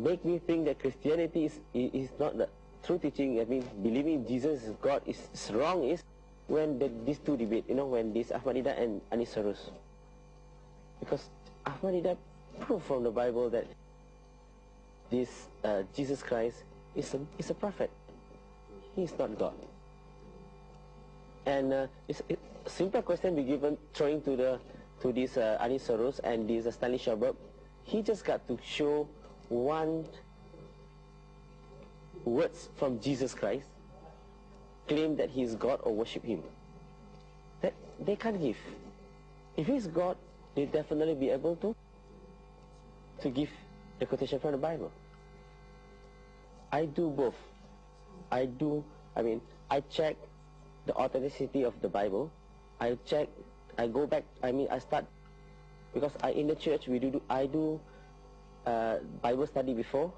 make me think that Christianity is not the true teaching. I mean, believing Jesus is God is wrong is when these two debate, when this Ahmadiyya and Anis Saroos. Because Ahmadiyya proved from the Bible that this Jesus Christ is a prophet. He is not God. And a simple question be given, throwing to this Anis Saroos and this Stanley Schaberg. He just got to show one words from Jesus Christ, claim that he is God or worship him. That they can't give. If he's God, they definitely be able to give the quotation from the Bible. I do both. I check the authenticity of the Bible. I go back, I start, because in the church I do Bible study before.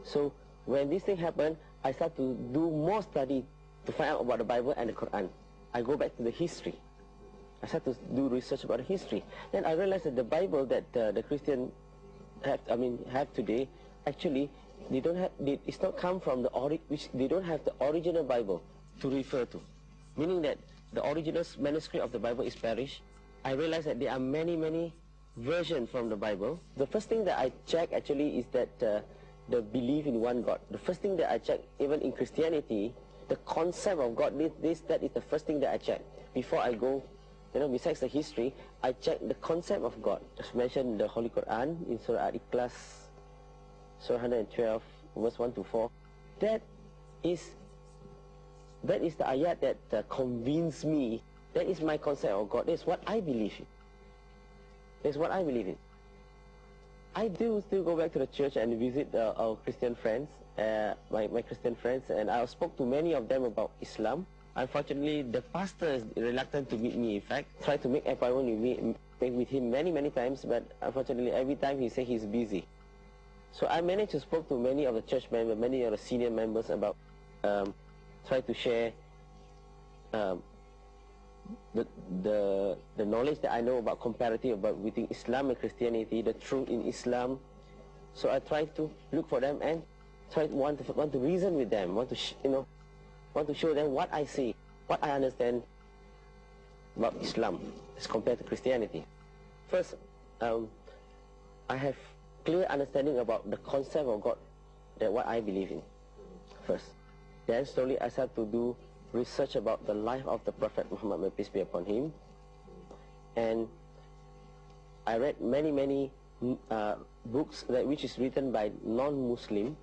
So when this thing happened, I start to do more study to find out about the Bible and the Quran. I go back to the history. I start to do research about the history. Then I realized that the Bible that the Christian have today, actually it's not come from they don't have the original Bible to refer to. Meaning that the original manuscript of the Bible is perished. I realized that there are many versions from the Bible. The first thing that I check actually is that the belief in one God. The first thing that I check, even in Christianity, the concept of God, that is the first thing that I check. Before I go, besides the history, I check the concept of God. Just mentioned the Holy Quran in Surah Al-Ikhlas, Surah 112, verse 1 to 4. That is the ayat that convinced me. That is my concept of God. That's what I believe in. That's what I believe in. I do still go back to the church and visit our Christian friends, my Christian friends, and I spoke to many of them about Islam. Unfortunately, the pastor is reluctant to meet me. In fact, tried to make appointment with him many times, but unfortunately, every time he said he's busy. So I managed to speak to many of the church members, many of the senior members about, try to share the knowledge that I know about comparative about between Islam and Christianity, the truth in Islam. So I try to look for them and want to reason with them, want to show them what I see, what I understand about Islam as compared to Christianity. First, I have clear understanding about the concept of God, that what I believe in first. Then slowly I start to do research about the life of the Prophet Muhammad, may peace be upon him. And I read many books which is written by non-Muslim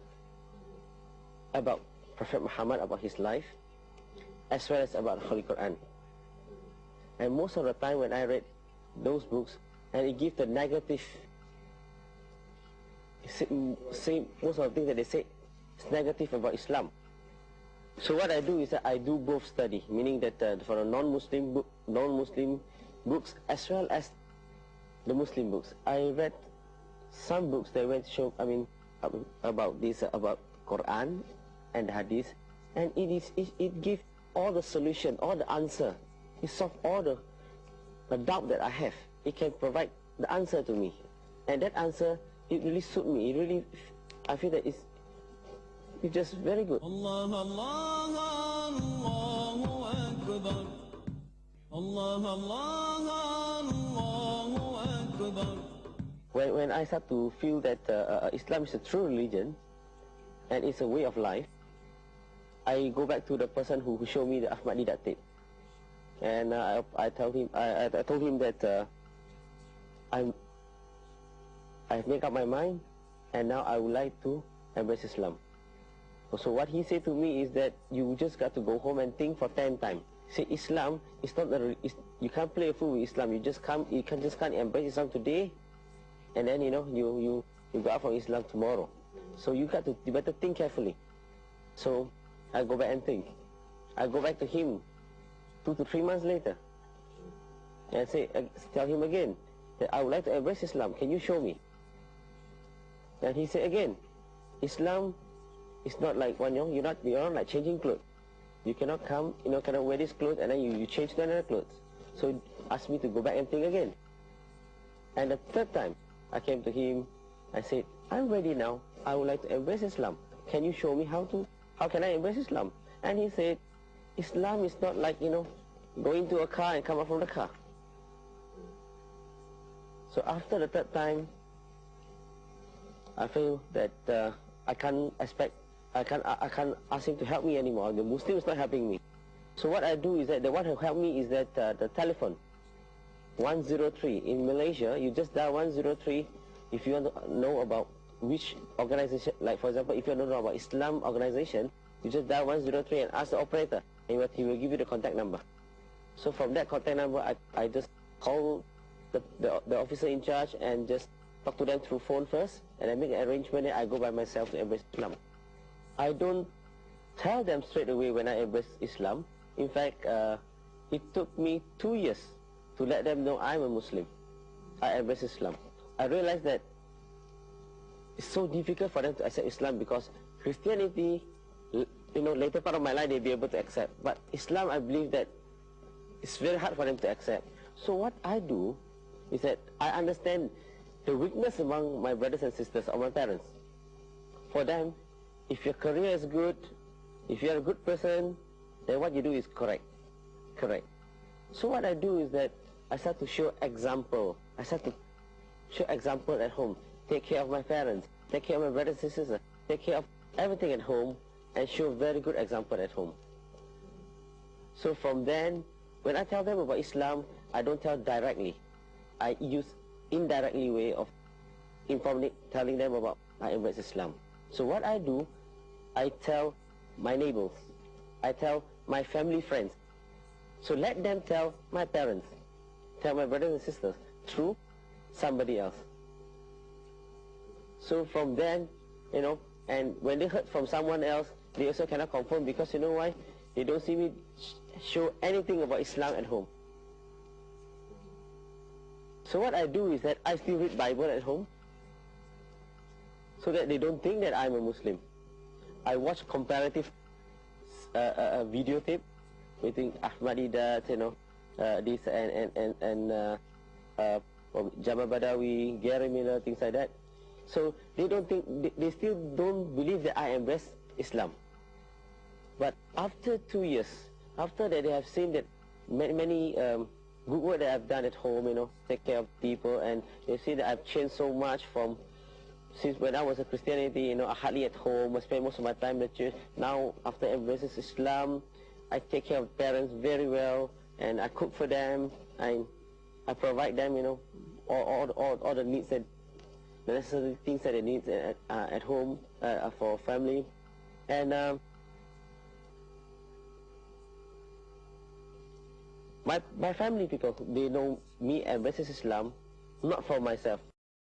about Prophet Muhammad, about his life, as well as about the Holy Quran. And most of the time when I read those books, and it gives the negative, say most of the things that they say is negative about Islam. So what I do is that I do both study, meaning that for the non-Muslim books as well as the Muslim books. I read some books that went show, about this, about Quran and Hadith, and it gives all the solution, all the answer. It solves all the doubt that I have. It can provide the answer to me, and that answer, it really suits me. It really, I feel that it's just very good. Allah, Allah, Allahu Akbar. Allah, Allah, Allahu Akbar. When I start to feel that Islam is a true religion and it's a way of life, I go back to the person who showed me the Ahmadiyya tape, and I told him that I've made up my mind, and now I would like to embrace Islam. So what he said to me is that you just got to go home and think for 10 times. See, Islam is not you can't play a fool with Islam. You can't embrace Islam today, and then you go out from Islam tomorrow. So you better think carefully. So I go back and think. I go back to him 2 to 3 months later and tell him again that I would like to embrace Islam. Can you show me? And he said again, Islam is not like you're not like changing clothes. You cannot come, cannot wear this clothes and then you change to another clothes. So he asked me to go back and think again. And the third time I came to him, I said, I'm ready now I would like to embrace Islam. Can you show me how can I embrace Islam? And he said, Islam is not like, going to a car and come out from the car. So after the third time, I feel that I can't ask him to help me anymore. The Muslim is not helping me. So what I do is that the one who helped me is that the telephone, 103. In Malaysia, you just dial 103 if you want to know about which organization, like for example, if you want to know about Islam organization, you just dial 103 and ask the operator, and he will give you the contact number. So from that contact number, I just call the officer in charge and just talk to them through phone first, and I make an arrangement and I go by myself to embrace Islam. I don't tell them straight away when I embrace Islam. In fact, it took me 2 years to let them know I'm a Muslim. I embrace Islam. I realized that it's so difficult for them to accept Islam because Christianity, later part of my life they'll be able to accept. But Islam, I believe that it's very hard for them to accept. So what I do is that I understand the weakness among my brothers and sisters or my parents. For them, if your career is good, if you're a good person, then what you do is correct. So what I do is that I start to show example. I start to show example at home. Take care of my parents, take care of my brothers and sisters, take care of everything at home, and show very good example at home. So from then, when I tell them about Islam, I don't tell directly. I use indirectly way of telling them about I embrace Islam. So what I do, I tell my neighbors, I tell my family friends. So let them tell my parents, tell my brothers and sisters through somebody else. So from then, and when they heard from someone else, they also cannot confirm because you know why? They don't see me show anything about Islam at home. So what I do is that I still read Bible at home so that they don't think that I'm a Muslim. I watch comparative videotape between Ahmadiyyat, this and Jamal Badawi, Gary Miller, things like that. So they still don't believe that I embrace Islam. But after 2 years, after that they have seen that many good work that I've done at home, take care of people, and they see that I've changed so much since when I was a Christianity, I hardly at home, I spend most of my time in the church. Now, after embracing Islam, I take care of parents very well, and I cook for them, I provide them, all the needs the necessary things that they need at home for family, and my family people, they know me embraces Islam, not for myself.